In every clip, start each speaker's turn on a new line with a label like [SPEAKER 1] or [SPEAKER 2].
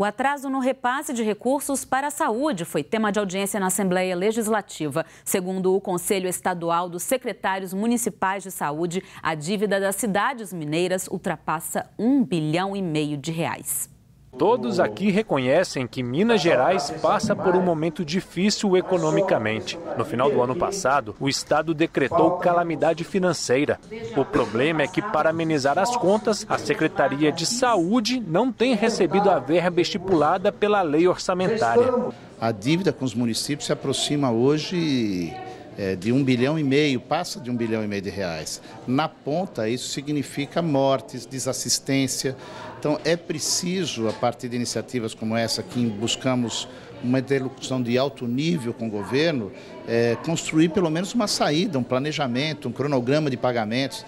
[SPEAKER 1] O atraso no repasse de recursos para a saúde foi tema de audiência na Assembleia Legislativa. Segundo o Conselho Estadual dos Secretários Municipais de Saúde, a dívida das cidades mineiras ultrapassa R$1,5 bilhão.
[SPEAKER 2] Todos aqui reconhecem que Minas Gerais passa por um momento difícil economicamente. No final do ano passado, o estado decretou calamidade financeira. O problema é que, para amenizar as contas, a Secretaria de Saúde não tem recebido a verba estipulada pela lei orçamentária.
[SPEAKER 3] A dívida com os municípios se aproxima hoje de R$1,5 bilhão, passa de R$1,5 bilhão. Na ponta, isso significa mortes, desassistência. Então, é preciso, a partir de iniciativas como essa, que buscamos uma interlocução de alto nível com o governo, construir pelo menos uma saída, um planejamento, um cronograma de pagamentos.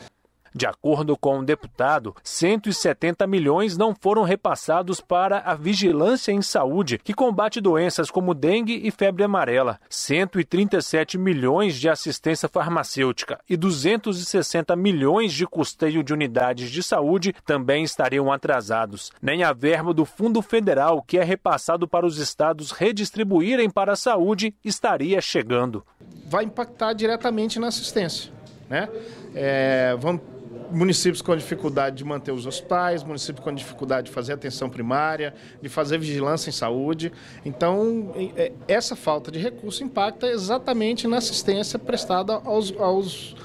[SPEAKER 2] De acordo com o deputado, 170 milhões não foram repassados para a vigilância em saúde, que combate doenças como dengue e febre amarela, 137 milhões de assistência farmacêutica e 260 milhões de custeio de unidades de saúde também estariam atrasados. Nem a verba do Fundo Federal, que é repassado para os estados redistribuírem para a saúde, estaria chegando.
[SPEAKER 4] Vai impactar diretamente na assistência, né? Municípios com dificuldade de manter os hospitais, municípios com dificuldade de fazer atenção primária, de fazer vigilância em saúde. Então, essa falta de recurso impacta exatamente na assistência prestada aos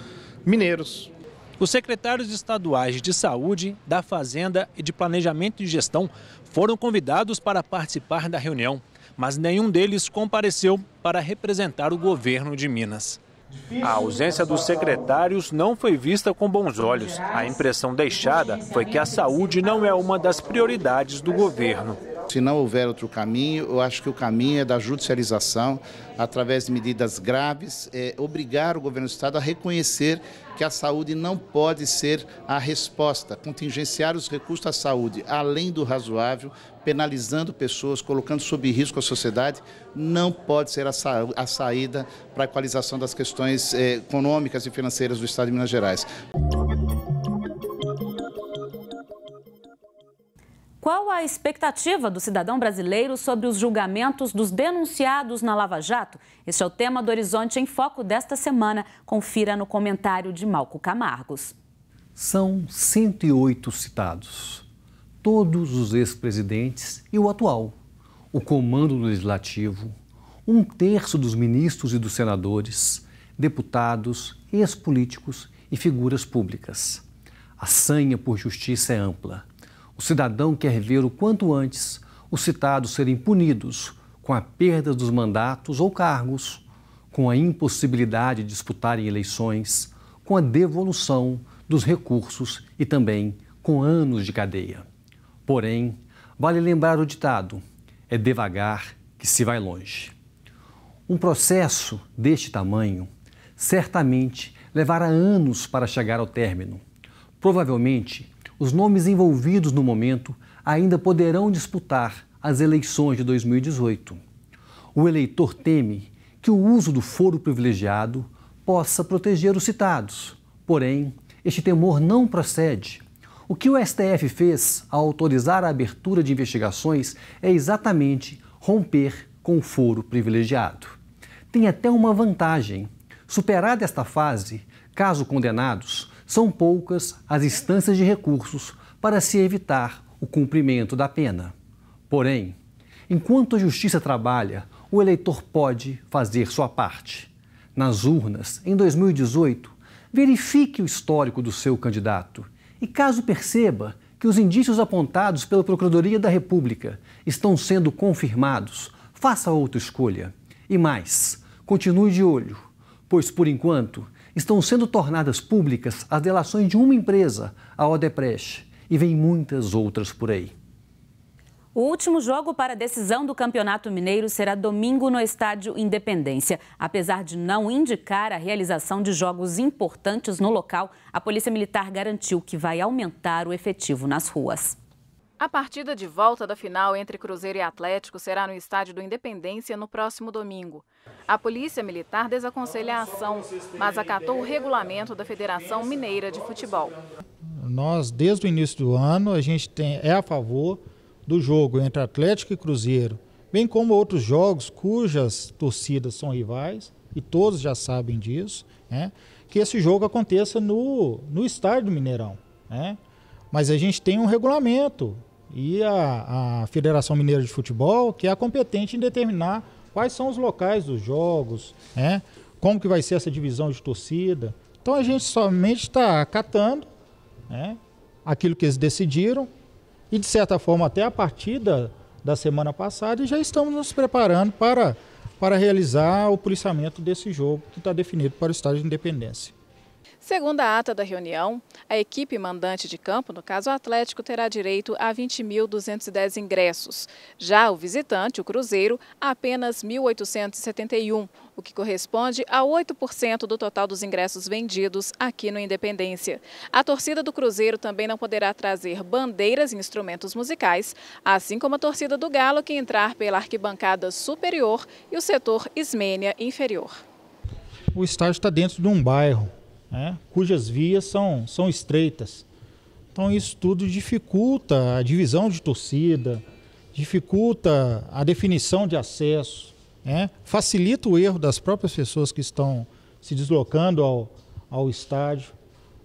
[SPEAKER 4] mineiros.
[SPEAKER 2] Os secretários estaduais de Saúde, da Fazenda e de Planejamento e Gestão foram convidados para participar da reunião, mas nenhum deles compareceu para representar o governo de Minas. A ausência dos secretários não foi vista com bons olhos. A impressão deixada foi que a saúde não é uma das prioridades do governo.
[SPEAKER 3] Se não houver outro caminho, eu acho que o caminho é da judicialização, através de medidas graves, obrigar o governo do estado a reconhecer que a saúde não pode ser a resposta, contingenciar os recursos à saúde, além do razoável, penalizando pessoas, colocando sob risco a sociedade, não pode ser a saída para a equalização das questões econômicas e financeiras do estado de Minas Gerais.
[SPEAKER 1] Qual a expectativa do cidadão brasileiro sobre os julgamentos dos denunciados na Lava Jato? Este é o tema do Horizonte em Foco desta semana. Confira no comentário de Malco Camargos.
[SPEAKER 5] São 108 citados. Todos os ex-presidentes e o atual. O comando do Legislativo, 1/3 dos ministros e dos senadores, deputados, ex-políticos e figuras públicas. A sanha por justiça é ampla. O cidadão quer ver o quanto antes os citados serem punidos com a perda dos mandatos ou cargos, com a impossibilidade de disputarem eleições, com a devolução dos recursos e também com anos de cadeia. Porém, vale lembrar o ditado: é devagar que se vai longe. Um processo deste tamanho certamente levará anos para chegar ao término. Provavelmente, os nomes envolvidos no momento ainda poderão disputar as eleições de 2018. O eleitor teme que o uso do foro privilegiado possa proteger os citados. Porém, este temor não procede. O que o STF fez ao autorizar a abertura de investigações é exatamente romper com o foro privilegiado. Tem até uma vantagem. Superada esta fase, caso condenados, são poucas as instâncias de recursos para se evitar o cumprimento da pena. Porém, enquanto a justiça trabalha, o eleitor pode fazer sua parte. Nas urnas, em 2018, verifique o histórico do seu candidato e, caso perceba que os indícios apontados pela Procuradoria da República estão sendo confirmados, faça outra escolha. E mais, continue de olho, pois, por enquanto, estão sendo tornadas públicas as delações de uma empresa, a Odebrecht, e vem muitas outras por aí.
[SPEAKER 1] O último jogo para a decisão do Campeonato Mineiro será domingo no Estádio Independência. Apesar de não indicar a realização de jogos importantes no local, a Polícia Militar garantiu que vai aumentar o efetivo nas ruas.
[SPEAKER 6] A partida de volta da final entre Cruzeiro e Atlético será no Estádio do Independência no próximo domingo. A Polícia Militar desaconselha a ação, mas acatou o regulamento da Federação Mineira de Futebol.
[SPEAKER 7] Nós, desde o início do ano, a gente é a favor do jogo entre Atlético e Cruzeiro, bem como outros jogos cujas torcidas são rivais, e todos já sabem disso, né, que esse jogo aconteça no estádio do Mineirão, né? Mas a gente tem um regulamento e a Federação Mineira de Futebol que é a competente em determinar quais são os locais dos jogos, né, como que vai ser essa divisão de torcida. Então a gente somente está acatando, né, aquilo que eles decidiram e de certa forma até a partir da semana passada, e já estamos nos preparando para realizar o policiamento desse jogo que está definido para o Estádio de Independência.
[SPEAKER 6] Segundo a ata da reunião, a equipe mandante de campo, no caso o Atlético, terá direito a 20.210 ingressos. Já o visitante, o Cruzeiro, a apenas 1.871, o que corresponde a 8% do total dos ingressos vendidos aqui no Independência. A torcida do Cruzeiro também não poderá trazer bandeiras e instrumentos musicais, assim como a torcida do Galo, que entrar pela arquibancada superior e o setor Ismênia inferior.
[SPEAKER 7] O estádio está dentro de um bairro, né, cujas vias são estreitas. Então isso tudo dificulta a divisão de torcida, dificulta a definição de acesso, né, facilita o erro das próprias pessoas que estão se deslocando ao estádio.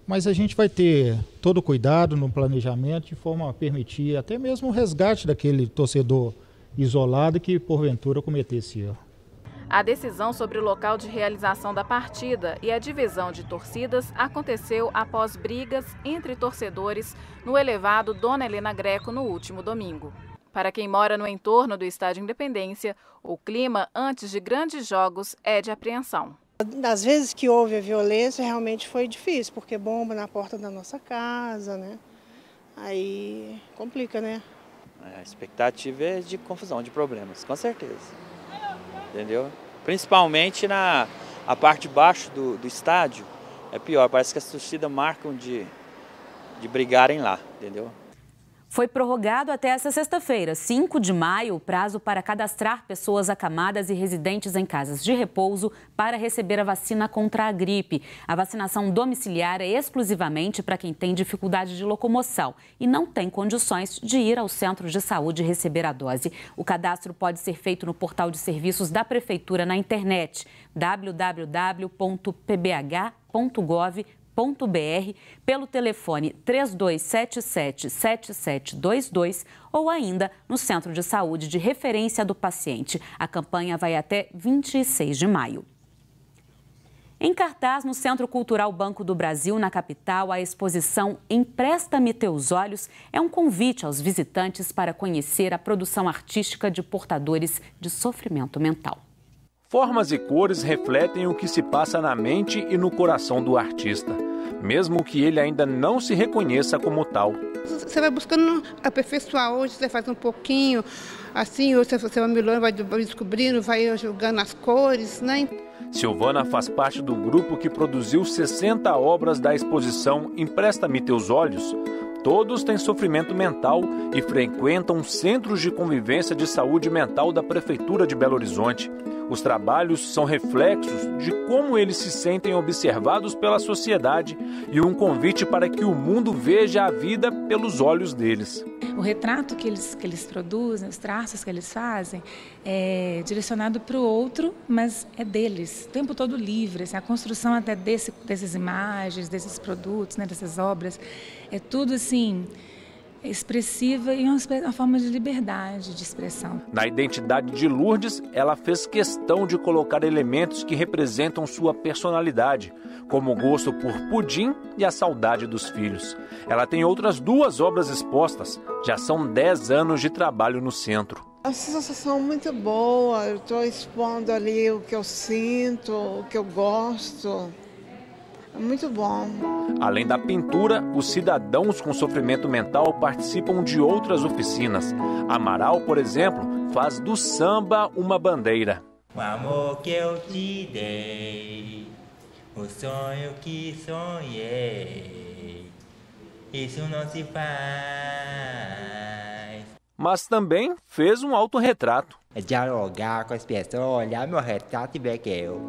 [SPEAKER 7] Mas a gente vai ter todo o cuidado no planejamento de forma a permitir até mesmo o resgate daquele torcedor isolado que porventura cometesse erro.
[SPEAKER 6] A decisão sobre o local de realização da partida e a divisão de torcidas aconteceu após brigas entre torcedores no elevado Dona Helena Greco no último domingo. Para quem mora no entorno do Estádio Independência, o clima antes de grandes jogos é de apreensão.
[SPEAKER 8] Das vezes que houve a violência, realmente foi difícil, porque bomba na porta da nossa casa, né? Aí complica, né?
[SPEAKER 9] A expectativa é de confusão, de problemas, com certeza. Entendeu? Principalmente a parte de baixo do estádio é pior, parece que as torcidas marcam de brigarem lá, entendeu?
[SPEAKER 1] Foi prorrogado até essa sexta-feira, 5 de maio, o prazo para cadastrar pessoas acamadas e residentes em casas de repouso para receber a vacina contra a gripe. A vacinação domiciliar é exclusivamente para quem tem dificuldade de locomoção e não tem condições de ir ao centro de saúde receber a dose. O cadastro pode ser feito no portal de serviços da Prefeitura na internet, www.pbh.gov.br, pelo telefone 3277-7722 ou ainda no Centro de Saúde de Referência do Paciente. A campanha vai até 26 de maio. Em cartaz, no Centro Cultural Banco do Brasil, na capital, a exposição Empresta-me Teus Olhos é um convite aos visitantes para conhecer a produção artística de portadores de sofrimento mental.
[SPEAKER 2] Formas e cores refletem o que se passa na mente e no coração do artista, mesmo que ele ainda não se reconheça como tal.
[SPEAKER 10] Você vai buscando aperfeiçoar, hoje você faz um pouquinho, assim, hoje você vai melhorando, vai descobrindo, vai jogando as cores, né?
[SPEAKER 2] Silvana faz parte do grupo que produziu 60 obras da exposição Empresta-me Teus Olhos. Todos têm sofrimento mental e frequentam centros de convivência de saúde mental da Prefeitura de Belo Horizonte. Os trabalhos são reflexos de como eles se sentem observados pela sociedade e um convite para que o mundo veja a vida pelos olhos deles.
[SPEAKER 11] O retrato que eles produzem, os traços que eles fazem, é direcionado para o outro, mas é deles, o tempo todo livre. Assim, a construção até dessas imagens, desses produtos, né, dessas obras, é tudo assim expressiva e uma forma de liberdade de expressão.
[SPEAKER 2] Na identidade de Lourdes, ela fez questão de colocar elementos que representam sua personalidade, como o gosto por pudim e a saudade dos filhos. Ela tem outras 2 obras expostas, já são 10 anos de trabalho no centro.
[SPEAKER 10] É uma sensação muito boa, eu estou expondo ali o que eu sinto, o que eu gosto. É muito bom.
[SPEAKER 2] Além da pintura, os cidadãos com sofrimento mental participam de outras oficinas. Amaral, por exemplo, faz do samba uma bandeira.
[SPEAKER 12] O amor que eu te dei, o sonho que sonhei, isso não se faz.
[SPEAKER 2] Mas também fez um autorretrato.
[SPEAKER 12] É dialogar com as pessoas, olhar meu retrato e ver que eu.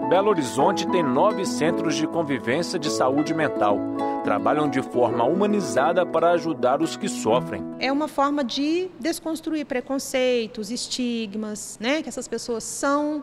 [SPEAKER 2] Belo Horizonte tem 9 centros de convivência de saúde mental. Trabalham de forma humanizada para ajudar os que sofrem.
[SPEAKER 13] É uma forma de desconstruir preconceitos, estigmas, né? Que essas pessoas são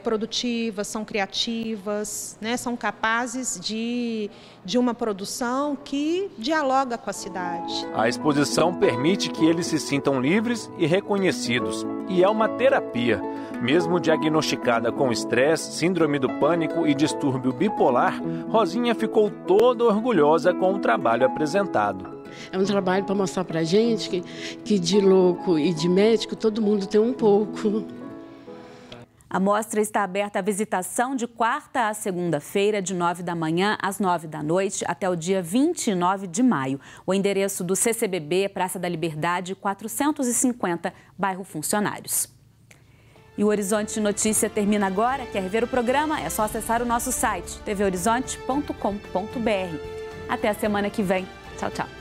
[SPEAKER 13] produtivas, são criativas, né? São capazes de uma produção que dialoga com a cidade.
[SPEAKER 2] A exposição permite que eles se sintam livres e reconhecidos. E é uma terapia. Mesmo diagnosticada com estresse, síndrome do pânico e distúrbio bipolar, Rosinha ficou toda orgulhosa com o trabalho apresentado.
[SPEAKER 14] É um trabalho para mostrar para a gente que de louco e de médico todo mundo tem um pouco.
[SPEAKER 1] A mostra está aberta à visitação de quarta a segunda-feira, de 9 da manhã às 9 da noite, até o dia 29 de maio. O endereço do CCBB é Praça da Liberdade, 450, bairro Funcionários. E o Horizonte Notícia termina agora. Quer ver o programa? É só acessar o nosso site, tvhorizonte.com.br. Até a semana que vem. Tchau, tchau.